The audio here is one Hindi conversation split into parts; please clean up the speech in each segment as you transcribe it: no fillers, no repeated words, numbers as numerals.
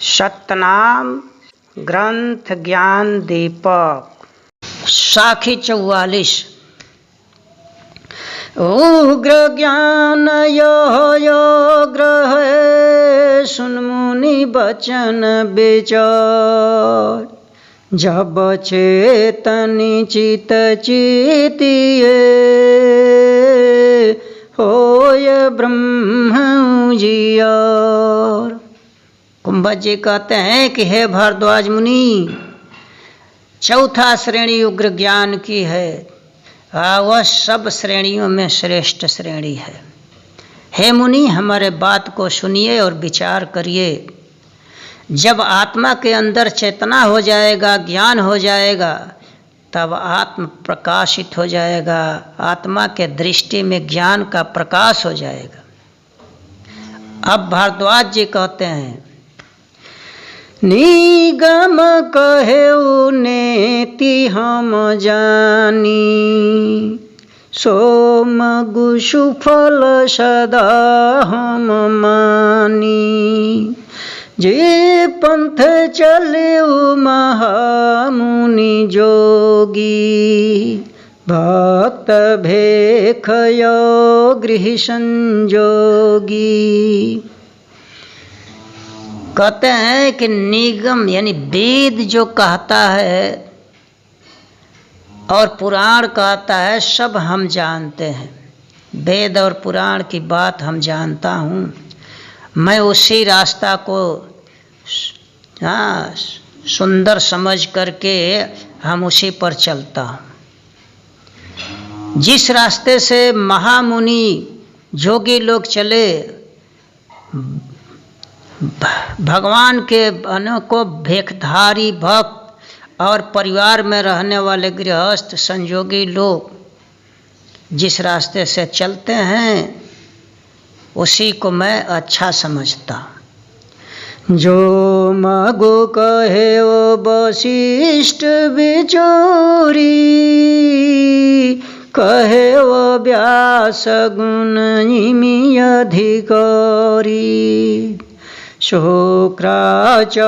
सतनाम ग्रंथ ज्ञान दीपक साखी 44। उग्र ज्ञान यो ग्रह सुनमुनि बचन विचार। जब चेतनि चित चितिए होय ब्रह्म उजियार। कुंभज जी कहते हैं कि हे भारद्वाज मुनि, चौथा श्रेणी उग्र ज्ञान की है, वह सब श्रेणियों में श्रेष्ठ श्रेणी है। हे मुनि, हमारे बात को सुनिए और विचार करिए। जब आत्मा के अंदर चेतना हो जाएगा, ज्ञान हो जाएगा, तब आत्म प्रकाशित हो जाएगा। आत्मा के दृष्टि में ज्ञान का प्रकाश हो जाएगा। अब भारद्वाज जी कहते हैं, निगम कहेउ नेति हम जानी, सोम गुसुफल सदा हम मानी। जे पंथ चलेउ महामुनि जोगी, भक्त भेखयो गृह संजोगी। कहते हैं कि निगम यानी वेद जो कहता है और पुराण कहता है, सब हम जानते हैं। वेद और पुराण की बात हम जानता हूँ। मैं उसी रास्ता को सुंदर समझ करके हम उसी पर चलता हूँ। जिस रास्ते से महामुनि जोगी लोग चले, भगवान के अनों को भेखधारी भक्त और परिवार में रहने वाले गृहस्थ संयोगी लोग जिस रास्ते से चलते हैं, उसी को मैं अच्छा समझता हूँ। जो मगो कहे ओ वशिष्ठ बिचोरी, कहे ओ व्यास गुण निमि अधिकारी। शुक्राचार्य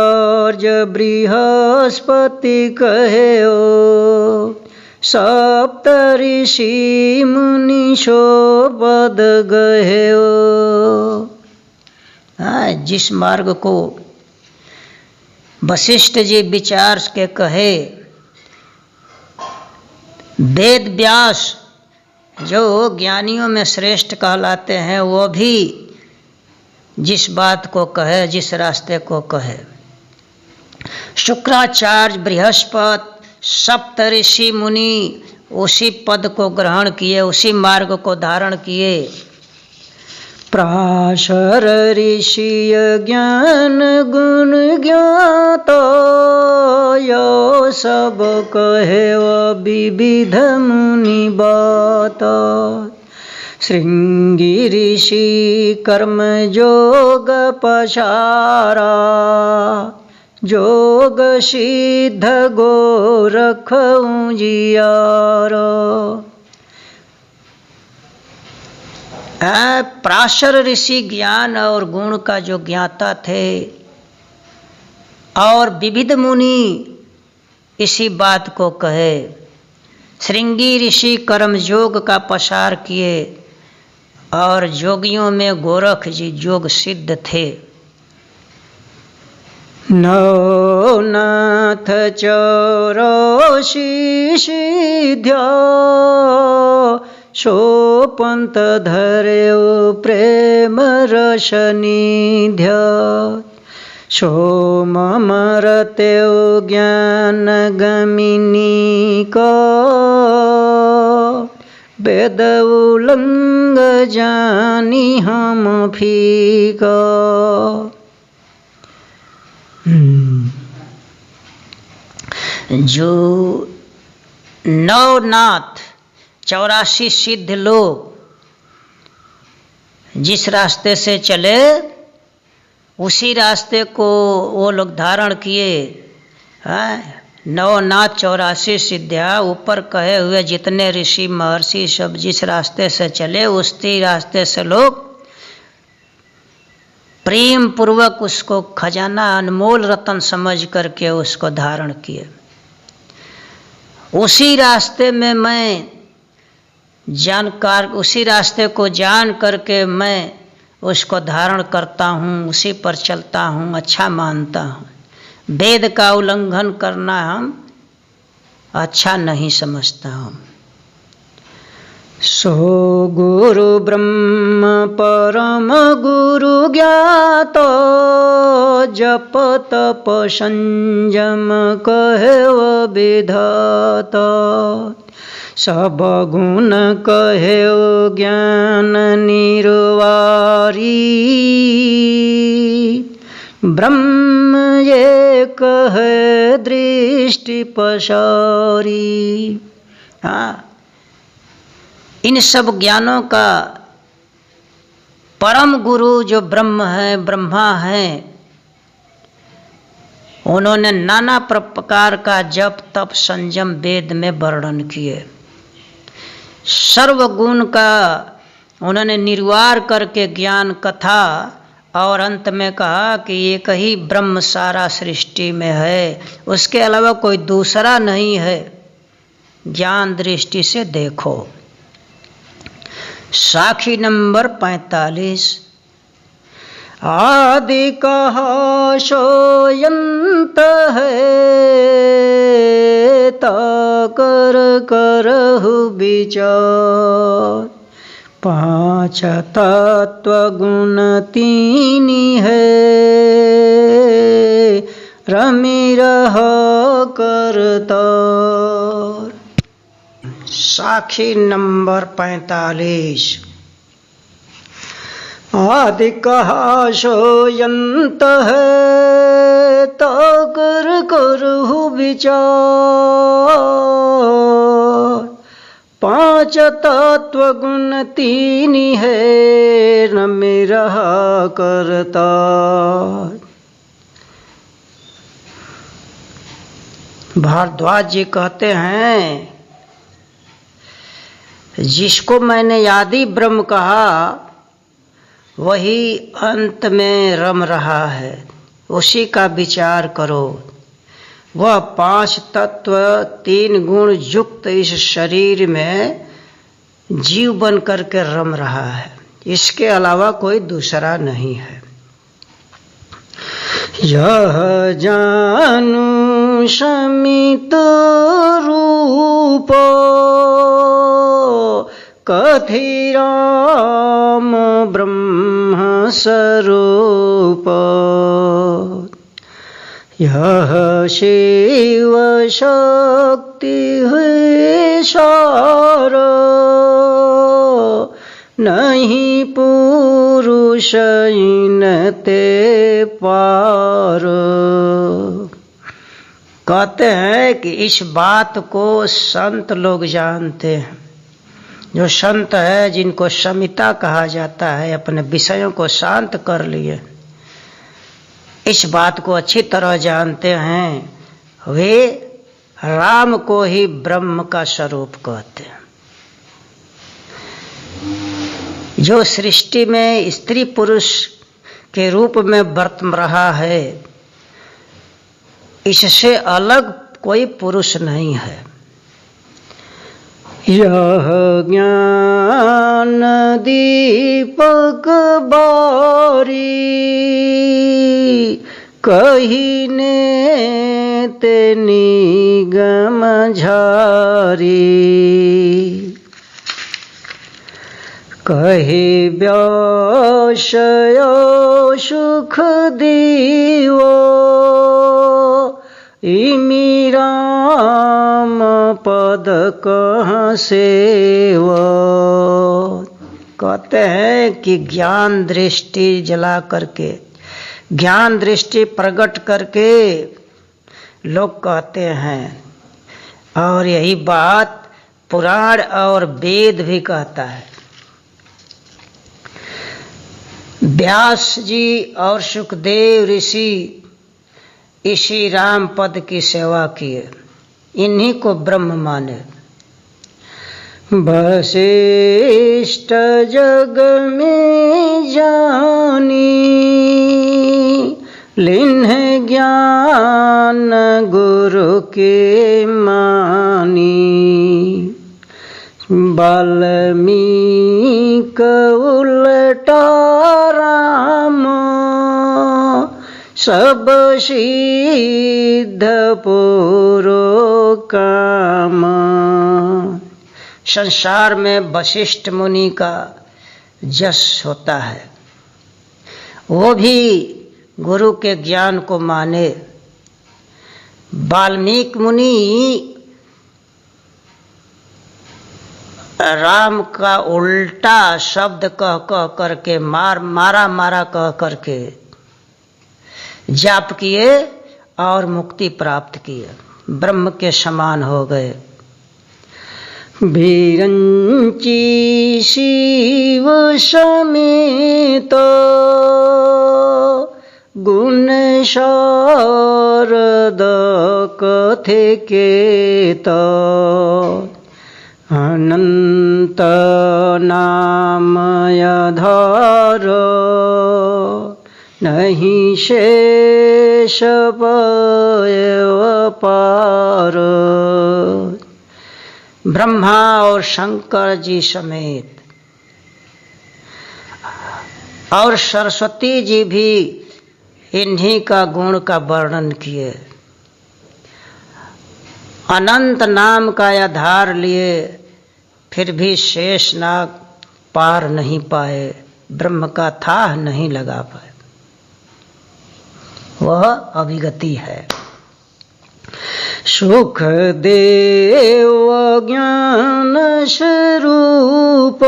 बृहस्पति कहे ओ, सप्त ऋषि मुनि सो पद गहे ओ। जिस मार्ग को वशिष्ठ जी विचार के कहे, वेद व्यास जो ज्ञानियों में श्रेष्ठ कहलाते हैं, वो भी जिस बात को कहे, जिस रास्ते को कहे। शुक्राचार्य बृहस्पति सप्त ऋषि मुनि उसी पद को ग्रहण किए, उसी मार्ग को धारण किए। प्राशर ऋषि ज्ञान गुण ज्ञाता, यो सब कहे विविध मुनि बाता। श्रृंगी ऋषि कर्म जोग पसारा, जोग सिद्ध गोरख उजियारा। प्राशर ऋषि ज्ञान और गुण का जो ज्ञाता थे, और विविध मुनि इसी बात को कहे। श्रृंगी ऋषि कर्म योग का पसार किए, और जोगियों में गोरख जी योग सिद्ध थे। नवनाथ चौरासी सिद्ध्या, सो पंथ धर्यो प्रेम रस निध्या। सो ममरत्यो ज्ञान गमिनी को, वेद उलंग जानी हम फीका। जो नवनाथ 84 सिद्ध लोग जिस रास्ते से चले, उसी रास्ते को वो लोग धारण किए। नवनाथ 84 सिद्धियाँ, ऊपर कहे हुए जितने ऋषि महर्षि सब जिस रास्ते से चले, उसी रास्ते से लोग प्रेम पूर्वक उसको खजाना अनमोल रत्न समझ करके उसको धारण किए। उसी रास्ते में मैं उसी रास्ते को जान करके मैं उसको धारण करता हूँ, उसी पर चलता हूँ, अच्छा मानता हूँ। वेद का उल्लंघन करना हम अच्छा नहीं समझता हूँ। सो गुरु ब्रह्म परम गुरु ज्ञातो, जप तप संयम कहेव विधाता, सब गुण कहेव ज्ञान निर्वारी, ब्रह्म एक है दृष्टि पसारी। हाँ, इन सब ज्ञानों का परम गुरु जो ब्रह्म है, ब्रह्मा है, उन्होंने नाना प्रकार का जप तप संयम वेद में वर्णन किए। सर्वगुण का उन्होंने निर्वार करके ज्ञान कथा, और अंत में कहा कि एक ही ब्रह्म सारा सृष्टि में है, उसके अलावा कोई दूसरा नहीं है। ज्ञान दृष्टि से देखो। साखी नंबर 45। आदि कहा सोयंत है, ताकर करहु विचार, पांच तत्व गुण तीनी है, रमि रह करतार। साखी नंबर 45। आदि कहा सोयंत है, ताकर करहु विचार, पांच तत्व गुण तीनी है, रमि रह करतार। भारद्वाज जी कहते हैं, जिसको मैंने आदि ब्रह्म कहा वही अंत में रम रहा है, उसी का विचार करो। वह पांच तत्व तीन गुण युक्त इस शरीर में जीव बन करके रम रहा है, इसके अलावा कोई दूसरा नहीं है। यह जानू समित रूप, कथि राम ब्रह्म स्वरूप, यह शिव शक्ति है सार, नहीं पुरुष इनते पार। कहते हैं कि इस बात को संत लोग जानते हैं। जो संत है, जिनको शमिता कहा जाता है, अपने विषयों को शांत कर लिए, इस बात को अच्छी तरह जानते हैं, वे राम को ही ब्रह्म का स्वरूप कहते हैं। जो सृष्टि में स्त्री पुरुष के रूप में वर्त रहा है, इससे अलग कोई पुरुष नहीं है। यह ज्ञान दीपक बारी, कहीने ते निगम झारी, कहे व्यासय सुख दीवो, इमी राम पद कहाँ सेवा। कहते हैं कि ज्ञान दृष्टि जला करके, ज्ञान दृष्टि प्रकट करके लोग कहते हैं, और यही बात पुराण और वेद भी कहता है। व्यास जी और सुखदेव ऋषि इसी राम पद की सेवा किए, इन्हीं को ब्रह्म माने। वशिष्ठ जग में जानी, लिन्ह ज्ञान गुरु के मानी। वाल्मीकि उलटा राम, सब सिद्ध पुरो काम। संसार में वशिष्ठ मुनि का जस होता है, वो भी गुरु के ज्ञान को माने। वाल्मीकि मुनि राम का उल्टा शब्द कह कह करके मारा कह करके जाप किए और मुक्ति प्राप्त किए, ब्रह्म के समान हो गए। विरंची शिव समेत गुण शारद कथे केत। अनंत नामय धार नहीं शेष पार। ब्रह्मा और शंकर जी समेत और सरस्वती जी भी इन्हीं का गुण का वर्णन किए। अनंत नाम का आधार लिए फिर भी शेषनाग पार नहीं पाए, ब्रह्म का थाह नहीं लगा पाए, वह अविगति है। सुख देव ज्ञान स्वरूप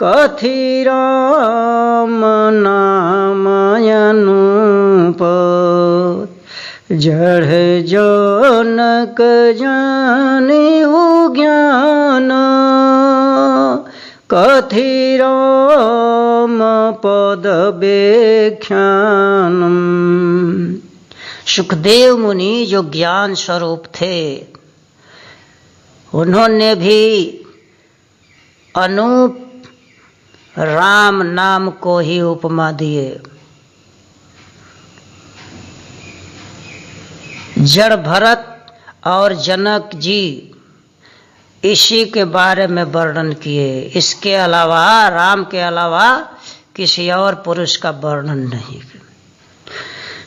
कथि राम नाम अनूप। जड़ जनक जाने वो ज्ञान कथि राम पद व्याख्यानम। सुखदेव मुनि जो ज्ञान स्वरूप थे, उन्होंने भी अनूप राम नाम को ही उपमा दिए। जड़ भरत और जनक जी इसी के बारे में वर्णन किए। इसके अलावा, राम के अलावा किसी और पुरुष का वर्णन नहीं।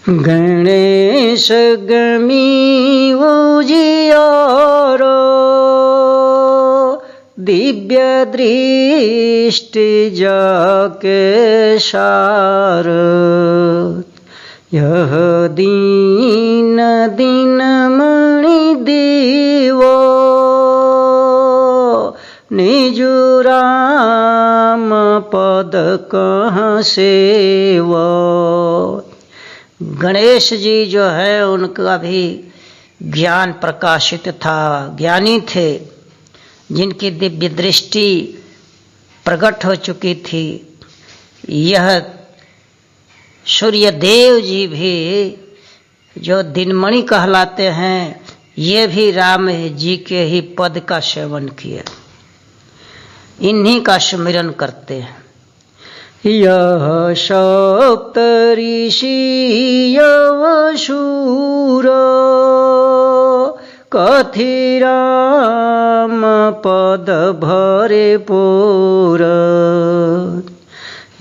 गणेश गमी उजियार दिव्य दृष्टि जाके सार। यह दीन दीन मणि देवो निज राम पद कहाँ सेवो। गणेश जी जो है उनका भी ज्ञान प्रकाशित था, ज्ञानी थे, जिनकी दिव्य दृष्टि प्रकट हो चुकी थी। यह सूर्य देव जी भी जो दिनमणि कहलाते हैं, ये भी राम जी के ही पद का सेवन किए, इन्हीं का सुमिरन करते हैं। यह सप्त ऋषि यवशूर कथि राम पद भरे पूर।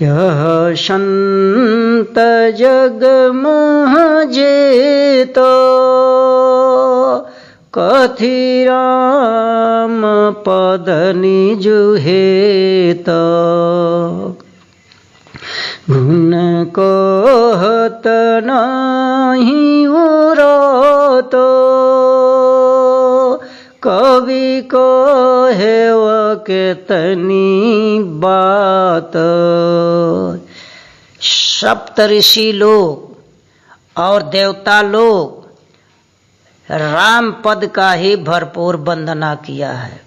यह संत जग महजेत कथि राम पद निजुहेत। गुण कहत नहीं उरत कवि कहे केतनी बात। सप्तऋषि लोग और देवता लोग राम पद का ही भरपूर वंदना किया है।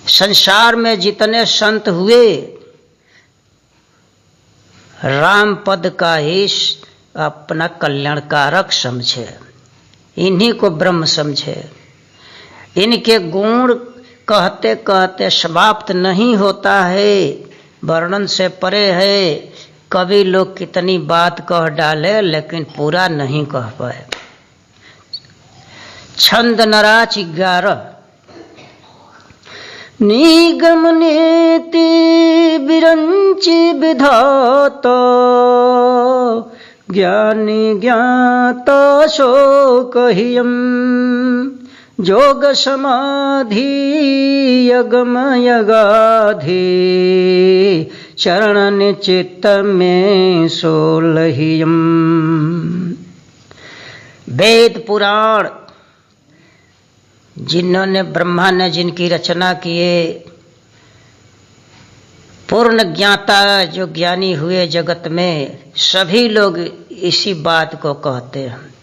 संसार में जितने संत हुए राम पद का ही अपना कल्याणकारक समझे, इन्हीं को ब्रह्म समझे। इनके गुण कहते कहते समाप्त नहीं होता है, वर्णन से परे है। कवि लोग कितनी बात कह डाले लेकिन पूरा नहीं कह पाए। छंद नराच 11। निगम नीति विरंचि विधाता, ज्ञानी ज्ञाता शोकहियम, जोग समाधि यगम यगाधि, चरण निचित में सोलहियम। वेद पुराण जिन्होंने ब्रह्मा ने जिनकी रचना किए, पूर्ण ज्ञाता जो ज्ञानी हुए जगत में, सभी लोग इसी बात को कहते हैं।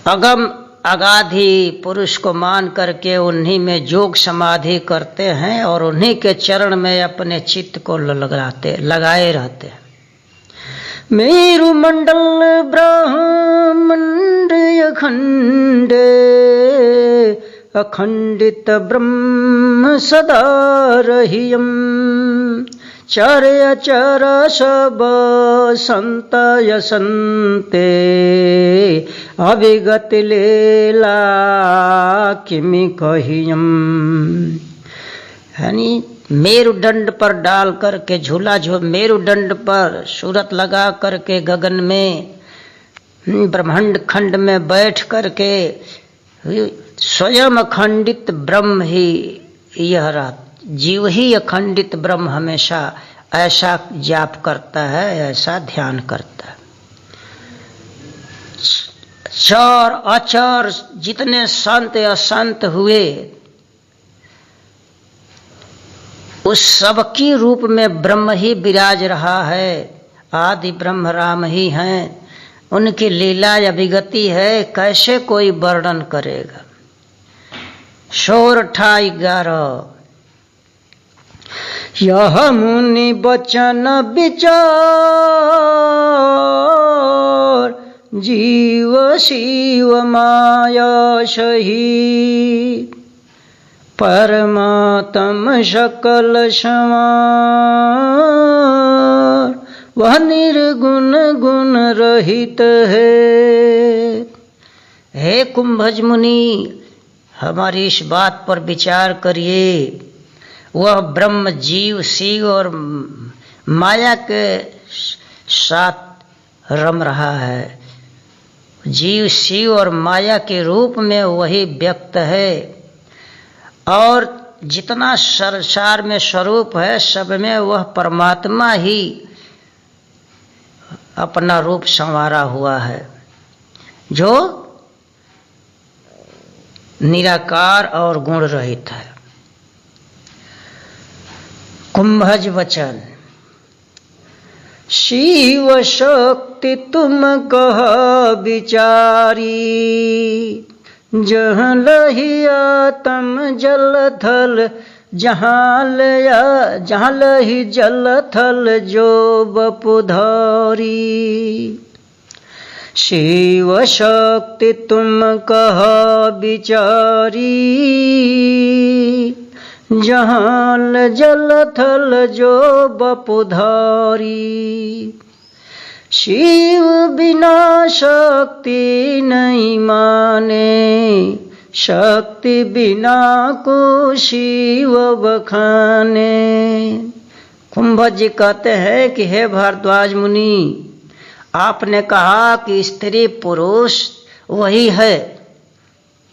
अगम अगाधि पुरुष को मान करके उन्हीं में जोग समाधि करते हैं और उन्हीं के चरण में अपने चित्त को लगाए रहते हैं। मेरु मंडल ब्रह्मांड अखंड, अखंडित ब्रह्म सदा रहियम, चर अचर सब संतय संते, अविगत लीला किमि कहियम। यानी मेरुदंड पर डाल करके झूला मेरुदंड पर सूरत लगा करके गगन में ब्रह्मांड खंड में बैठ करके स्वयं अखंडित ब्रह्म ही यह जीव ही अखंडित ब्रह्म हमेशा ऐसा जाप करता है, ऐसा ध्यान करता है। चर अचर जितने संत असंत हुए उस सबकी रूप में ब्रह्म ही विराज रहा है। आदि ब्रह्म राम ही हैं, उनकी लीला या विगति है, कैसे कोई वर्णन करेगा। सोरठा 11। यह मुनि बचन विचार, जीव शिव माया सही, परमात्म सकल सवार, वह निर्गुण गुण रहित है। हे कुंभज मुनि, हमारी इस बात पर विचार करिए। वह ब्रह्म जीव शिव और माया के साथ रम रहा है। जीव शिव और माया के रूप में वही व्यक्त है और जितना संसार में स्वरूप है सब में वह परमात्मा ही अपना रूप संवारा हुआ है, जो निराकार और गुण रहित है। कुंभज वचन। शिव शक्ति तुम कह विचारी, जहाँ लहिया तम जल थल, जहाँ लही जल थल जो बपुधारी। शिव शक्ति तुम कह विचारी, जहाँ जल थल जो बपुधारी। शिव बिना शक्ति नहीं माने, शक्ति बिना को शिव बखाने। कुंभज जी कहते हैं कि हे भारद्वाज मुनि, आपने कहा कि स्त्री पुरुष वही है।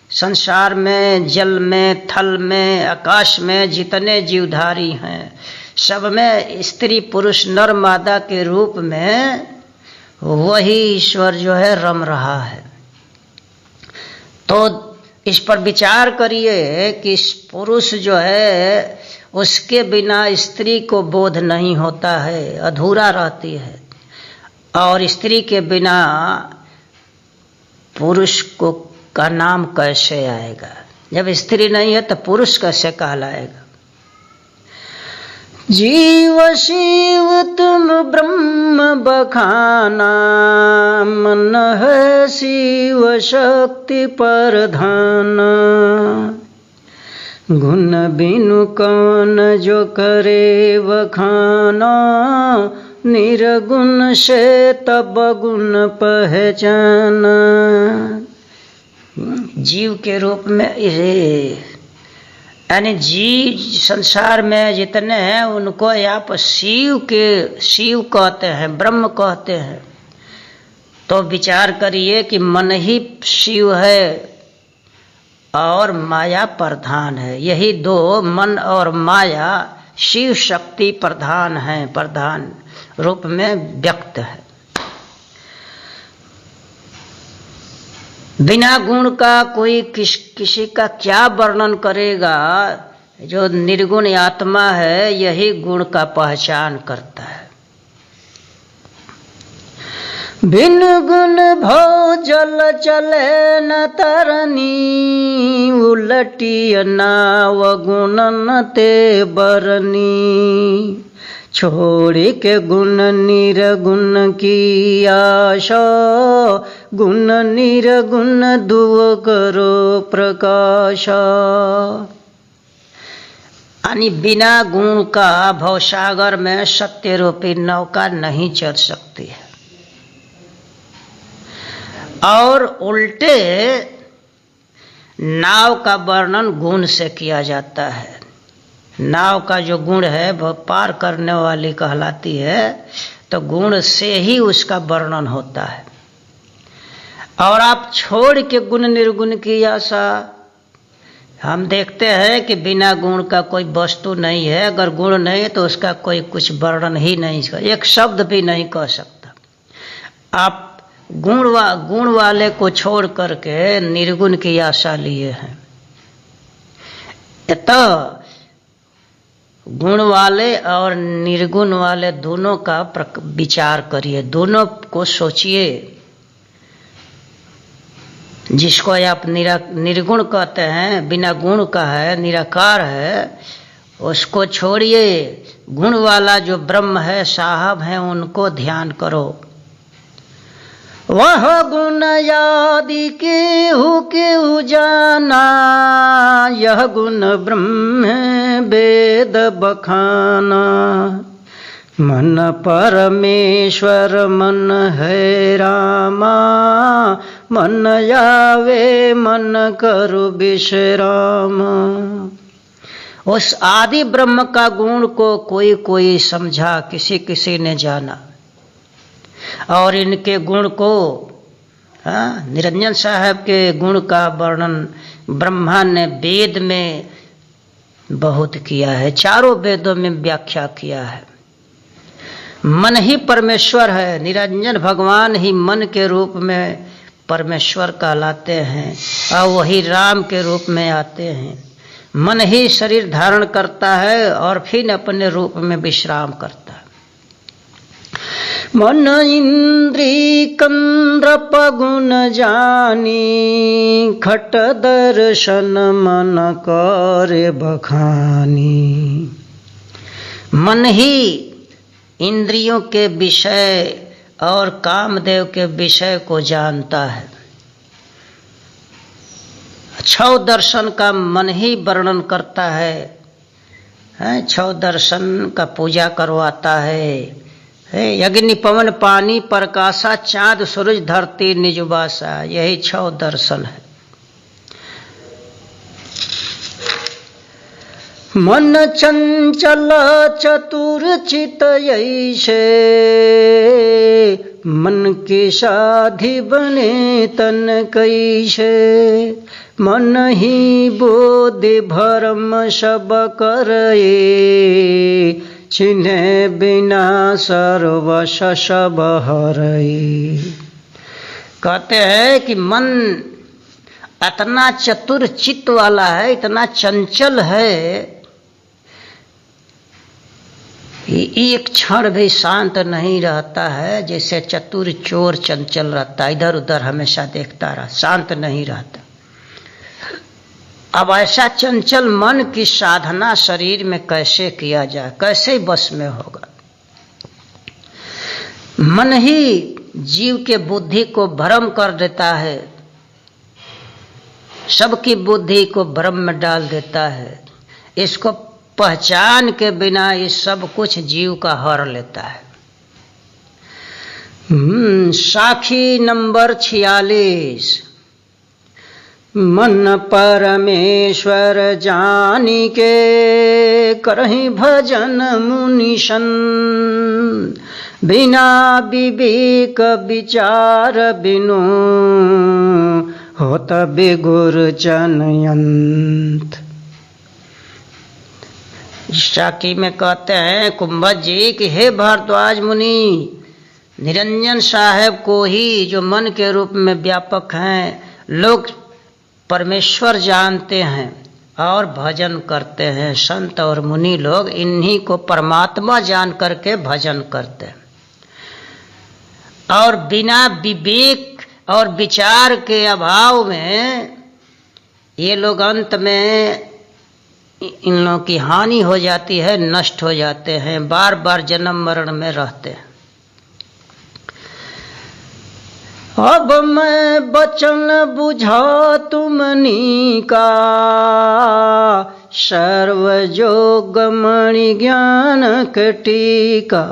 संसार में, जल में, थल में, आकाश में जितने जीवधारी हैं सब में स्त्री पुरुष नर मादा के रूप में वही ईश्वर जो है रम रहा है। तो इस पर विचार करिए कि पुरुष जो है उसके बिना स्त्री को बोध नहीं होता है, अधूरा रहती है, और स्त्री के बिना पुरुष को का नाम कैसे आएगा? जब स्त्री नहीं है तो पुरुष कैसे कहलाएगा? जीव शिव तुम ब्रह्म बखाना, मन है शिव शक्ति प्रधान। गुण बिनु कौन जो करे बखाना, निर्गुण से तब गुण पहचाना। जीव के रूप में यानी जीव संसार में जितने हैं उनको आप शिव कहते हैं, ब्रह्म कहते हैं। तो विचार करिए कि मन ही शिव है और माया प्रधान है। यही दो, मन और माया, शिव शक्ति प्रधान है, प्रधान रूप में व्यक्त है। बिना गुण का कोई किसी का क्या वर्णन करेगा। जो निर्गुण आत्मा है यही गुण का पहचान करता है। बिन गुण भव जल चले न तरनी, उलटी नाव गुण न ते बरनी। छोड़ी के गुण निर्गुण की आशा, गुण निर्गुण दुओ करो प्रकाशा। यानी बिना गुण का भवसागर में सत्य रूपी नौका नहीं चल सकती है। और उल्टे नाव का वर्णन गुण से किया जाता है। नाव का जो गुण है वह पार करने वाली कहलाती है, तो गुण से ही उसका वर्णन होता है। और आप छोड़ के गुण निर्गुण की आशा, हम देखते हैं कि बिना गुण का कोई वस्तु नहीं है। अगर गुण नहीं है तो उसका कोई कुछ वर्णन ही नहीं, एक शब्द भी नहीं कह सकता। आप गुण वाले को छोड़ करके निर्गुण की आशा लिए हैं। तो गुण वाले और निर्गुण वाले दोनों का विचार करिए, दोनों को सोचिए। जिसको आप निर्गुण कहते हैं, बिना गुण का है, निराकार है, उसको छोड़िए। गुण वाला जो ब्रह्म है, साहब है, उनको ध्यान करो। वह गुण यादि केहू जाना, यह गुण ब्रह्म वेद बखाना। मन परमेश्वर मन है रामा, मन आवे मन करु विश्राम। उस आदि ब्रह्म का गुण को कोई कोई समझा, किसी ने जाना। और इनके गुण को निरंजन साहब के गुण का वर्णन ब्रह्मा ने वेद में बहुत किया है, चारों वेदों में व्याख्या किया है। मन ही परमेश्वर है, निरंजन भगवान ही मन के रूप में परमेश्वर कहलाते हैं और वही राम के रूप में आते हैं। मन ही शरीर धारण करता है और फिर अपने रूप में विश्राम करता है। मन इंद्री कंद्रप गुण जानी, खट दर्शन मन करे बखानी। मन ही इंद्रियों के विषय और कामदेव के विषय को जानता है। छह दर्शन का मन ही वर्णन करता है। छह दर्शन का पूजा करवाता है। अग्नि पवन पानी प्रकाशा, चाँद सूरज धरती निजुबासा, यही छह दर्शन है। मन चंचल चतुर चित ऐसे, मन के साधि बने तन कैसे। मन ही बोधि भरम सब करे, चिन्हे बिना सर्वश सब हरई। कहते हैं कि मन इतना चतुर चित्त वाला है, इतना चंचल है, एक क्षण भी शांत नहीं रहता है। जैसे चतुर चोर चंचल रहता है, इधर उधर हमेशा देखता रहा, शांत नहीं रहता। अब ऐसा चंचल मन की साधना शरीर में कैसे किया जाए, कैसे बस में होगा। मन ही जीव के बुद्धि को भ्रम कर देता है, सबकी बुद्धि को भ्रम में डाल देता है। इसको पहचान के बिना ये सब कुछ जीव का हर लेता है। साखी नंबर 46। मन परमेश्वर जानी के करहि भजन मुनिशन, बिना विवेक विचार बिनु होत बेगुर जनयंत। साकी में कहते हैं कुंभज जी कि हे भारद्वाज मुनि, निरंजन साहब को ही जो मन के रूप में व्यापक हैं, लोग परमेश्वर जानते हैं और भजन करते हैं। संत और मुनि लोग इन्हीं को परमात्मा जान करके भजन करते हैं और बिना विवेक और विचार के अभाव में ये लोग अंत में इन लोगों की हानि हो जाती है, नष्ट हो जाते हैं, बार बार जन्म मरण में रहते हैं। अब मैं बचन बुझा तुमनी का, सर्वयोग मणि ज्ञान के टीका,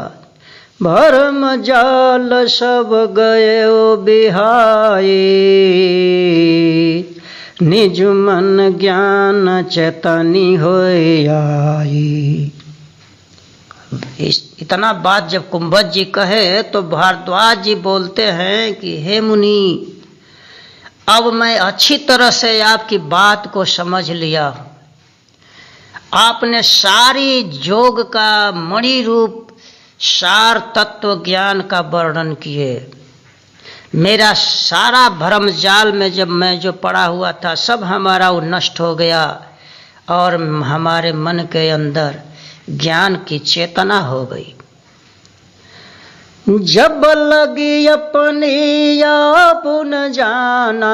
भरम जाल सब गयो बिहाई, निज मन ज्ञान चेतनी होई आई। इतना बात जब कुंभज जी कहे तो भारद्वाज जी बोलते हैं कि हे मुनि, अब मैं अच्छी तरह से आपकी बात को समझ लिया। आपने सारी योग का मणि रूप सार तत्व ज्ञान का वर्णन किए। मेरा सारा भ्रम जाल में जब मैं जो पड़ा हुआ था सब हमारा वो नष्ट हो गया और हमारे मन के अंदर ज्ञान की चेतना हो गई। जब लगी अपनी आपन जाना,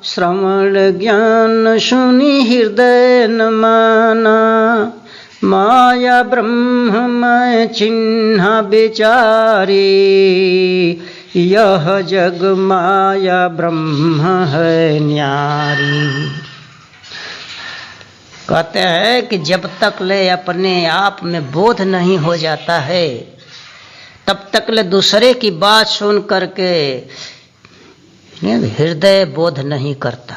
श्रवण ज्ञान सुनी हृदय न माना, माया ब्रह्म मैं चिन्ह विचारी, यह जग माया ब्रह्म है न्यारी। कहते हैं कि जब तक ले अपने आप में बोध नहीं हो जाता है तब तक ले दूसरे की बात सुन करके हृदय बोध नहीं करता।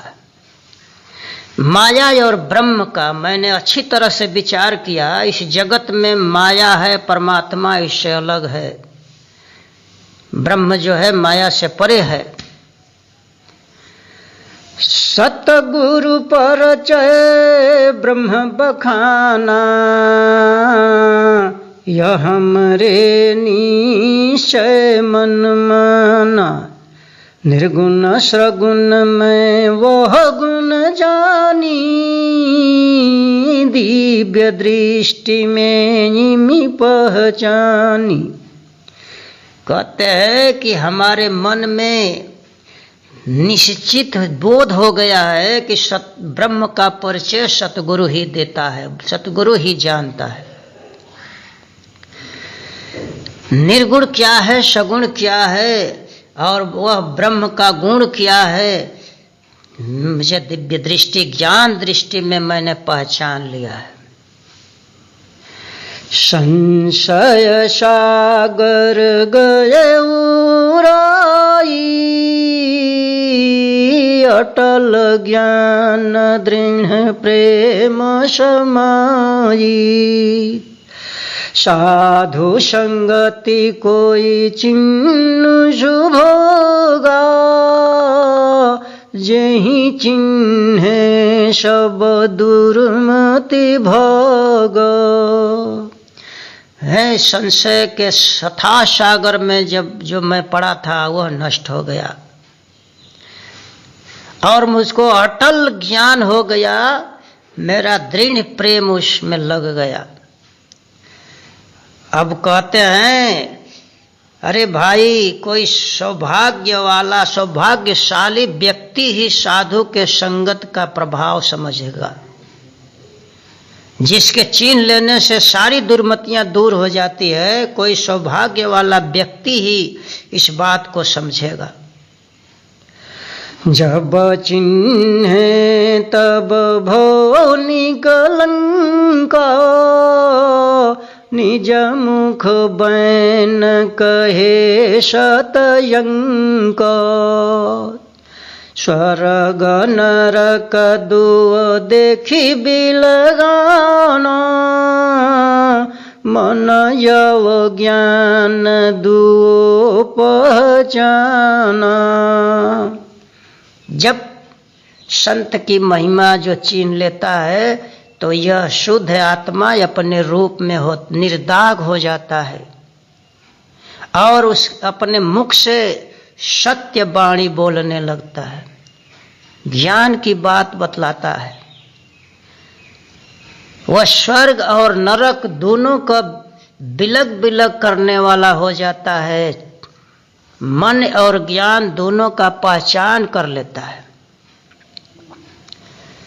माया और ब्रह्म का मैंने अच्छी तरह से विचार किया। इस जगत में माया है, परमात्मा इससे अलग है। ब्रह्म जो है माया से परे है। सतगुरु परिचय ब्रह्म बखाना, यह हमरे निश्चय मन माना। निर्गुण सगुण में वह गुण जानी, दिव्य दृष्टि में इमी पहचानी। कहते हैं कि हमारे मन में निश्चित बोध हो गया है कि ब्रह्म का परिचय सतगुरु ही देता है, सतगुरु ही जानता है। निर्गुण क्या है, सगुण क्या है और वह ब्रह्म का गुण क्या है, मुझे दिव्य दृष्टि ज्ञान दृष्टि में मैंने पहचान लिया है। संशय सागर गए उराई, अटल ज्ञान दृढ़ प्रेम समाई। साधु संगति कोई चिन्ह शुभोगा, जेहि चिन्ह सब दुर्मति भोग। है संशय के सथा सागर में जब जो मैं पड़ा था वह नष्ट हो गया और मुझको अटल ज्ञान हो गया। मेरा दृढ़ प्रेम उसमें लग गया। अब कहते हैं अरे भाई, कोई सौभाग्य वाला सौभाग्यशाली व्यक्ति ही साधु के संगत का प्रभाव समझेगा। जिसके चीन लेने से सारी दुर्मतियां दूर हो जाती है, कोई सौभाग्य वाला व्यक्ति ही इस बात को समझेगा। जब चिन्हे तब भो निकलंका, निज मुख बैन कहे शतयंक। स्वर्ग नरक दुओ देखी बिलगाना, मन यव ज्ञान दुओ पहचाना। जब संत की महिमा जो चीन लेता है तो यह शुद्ध आत्मा अपने रूप में निर्दाग हो जाता है और उस अपने मुख से सत्य वाणी बोलने लगता है, ज्ञान की बात बतलाता है। वह स्वर्ग और नरक दोनों का बिलग बिलग करने वाला हो जाता है, मन और ज्ञान दोनों का पहचान कर लेता है।